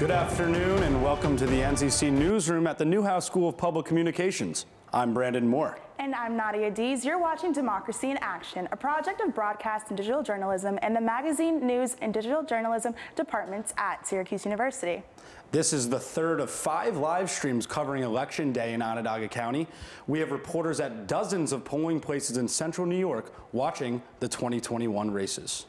Good afternoon and welcome to the NCC Newsroom at the Newhouse School of Public Communications. I'm Brandon Moore. And I'm Nadia Dees. You're watching Democracy in Action, a project of broadcast and digital journalism and the magazine, news, and digital journalism departments at Syracuse University. This is the third of 5 live streams covering Election Day in Onondaga County. We have reporters at dozens of polling places in central New York watching the 2021 races.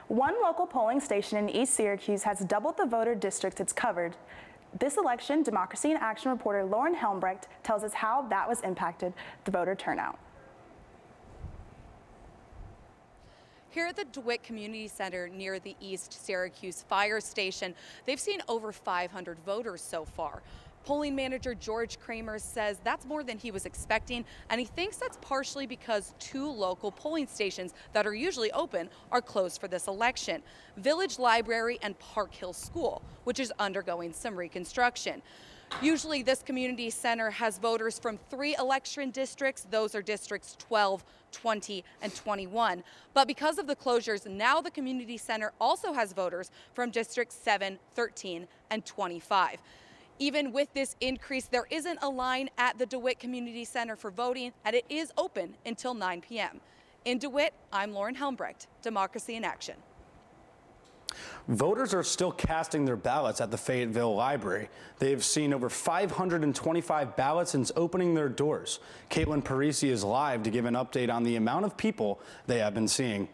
One local polling station in East Syracuse has doubled the voter districts it's covered. This election, Democracy in Action reporter Lauren Helmbrecht tells us how that was impacted the voter turnout. Here at the DeWitt Community Center near the East Syracuse Fire Station, they've seen over 500 voters so far. Polling manager George Kramer says that's more than he was expecting, and he thinks that's partially because 2 local polling stations that are usually open are closed for this election: Village Library and Park Hill School, which is undergoing some reconstruction. Usually this community center has voters from 3 election districts. Those are districts 12, 20, and 21. But because of the closures, now the community center also has voters from districts 7, 13, and 25. Even with this increase, there isn't a line at the DeWitt Community Center for voting, and it is open until 9 p.m. In DeWitt, I'm Lauren Helmbrecht, Democracy in Action. Voters are still casting their ballots at the Fayetteville Library. They've seen over 525 ballots since opening their doors. Caitlin Parisi is live to give an update on the amount of people they have been seeing.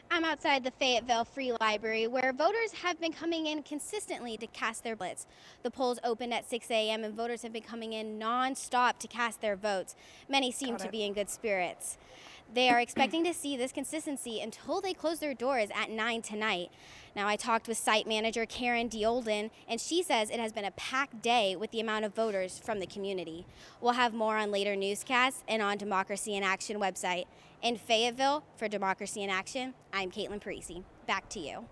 I'm outside the Fayetteville Free Library, where voters have been coming in consistently to cast their ballots. The polls opened at 6 a.m. and voters have been coming in non-stop to cast their votes. Many seem to be in good spirits. They are expecting to see this consistency until they close their doors at 9 tonight. Now, I talked with site manager Karen Deolden, and she says it has been a packed day with the amount of voters from the community. We'll have more on later newscasts and on Democracy in Action website. In Fayetteville, for Democracy in Action, I'm Caitlin Parisi. Back to you.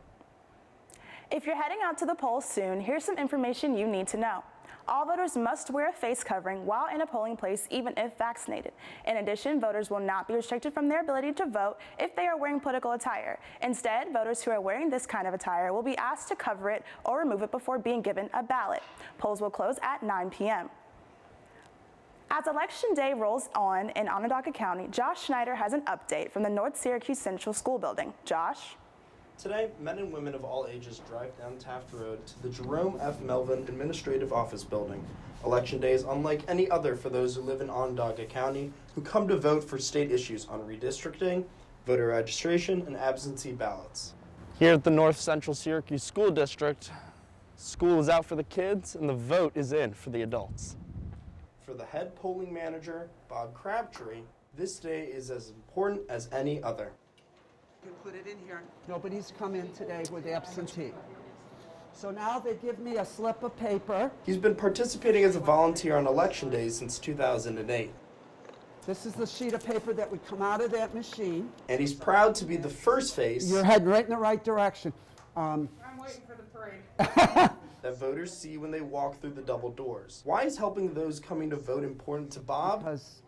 If you're heading out to the polls soon, here's some information you need to know. All voters must wear a face covering while in a polling place, even if vaccinated. In addition, voters will not be restricted from their ability to vote if they are wearing political attire. Instead, voters who are wearing this kind of attire will be asked to cover it or remove it before being given a ballot. Polls will close at 9 p.m. As Election Day rolls on in Onondaga County, Josh Schneider has an update from the North Syracuse Central School building. Josh? Today, men and women of all ages drive down Taft Road to the Jerome F. Melvin Administrative Office Building. Election Day is unlike any other for those who live in Onondaga County who come to vote for state issues on redistricting, voter registration, and absentee ballots. Here at the North Central Syracuse School District, school is out for the kids and the vote is in for the adults. For the head polling manager, Bob Crabtree, this day is as important as any other. You can put it in here. Nobody's come in today with absentee. So now they give me a slip of paper. He's been participating as a volunteer on election days since 2008. This is the sheet of paper that would come out of that machine. And he's proud to be the first face. You're heading right in the right direction. I'm waiting for the parade. That voters see when they walk through the double doors. Why is helping those coming to vote important to Bob? Because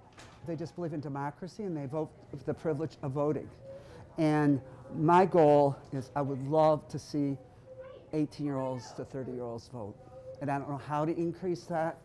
they just believe in democracy and they vote with the privilege of voting. And my goal is I would love to see 18-year-olds to 30-year-olds vote. And I don't know how to increase that.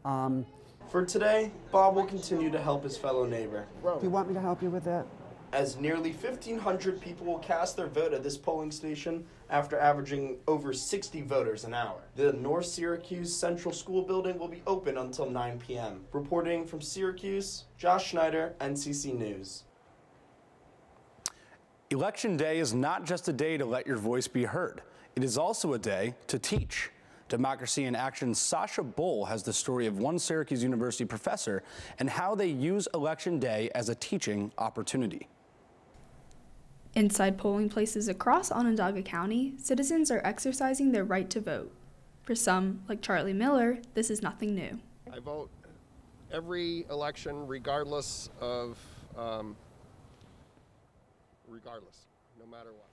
For today, Bob will continue to help his fellow neighbor. Do you want me to help you with that? As nearly 1,500 people will cast their vote at this polling station after averaging over 60 voters an hour. The North Syracuse Central School building will be open until 9 p.m. Reporting from Syracuse, Josh Schneider, NCC News. Election Day is not just a day to let your voice be heard. It is also a day to teach. Democracy in Action's Sasha Bull has the story of one Syracuse University professor and how they use Election Day as a teaching opportunity. Inside polling places across Onondaga County, citizens are exercising their right to vote. For some, like Charlie Miller, this is nothing new. I vote every election regardless, no matter what.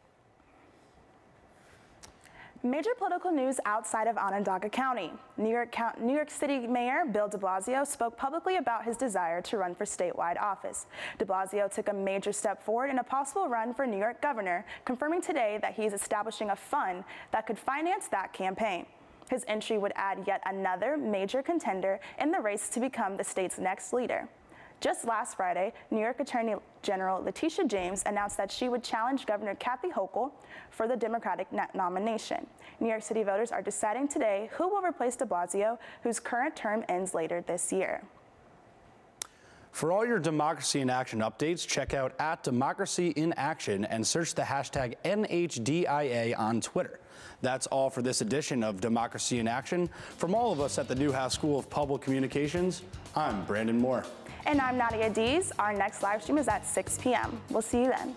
Major political news outside of Onondaga County. New York City Mayor Bill DeBlasio spoke publicly about his desire to run for statewide office. DeBlasio took a major step forward in a possible run for New York governor, confirming today that he is establishing a fund that could finance that campaign. His entry would add yet another major contender in the race to become the state's next leader. Just last Friday, New York Attorney General Letitia James announced that she would challenge Governor Kathy Hochul for the Democratic nomination. New York City voters are deciding today who will replace de Blasio, whose current term ends later this year. For all your Democracy in Action updates, check out @DemocracyInAction and search the hashtag NHDIA on Twitter. That's all for this edition of Democracy in Action. From all of us at the Newhouse School of Public Communications, I'm Brandon Moore. And I'm Nadia Dees. Our next live stream is at 6 p.m. We'll see you then.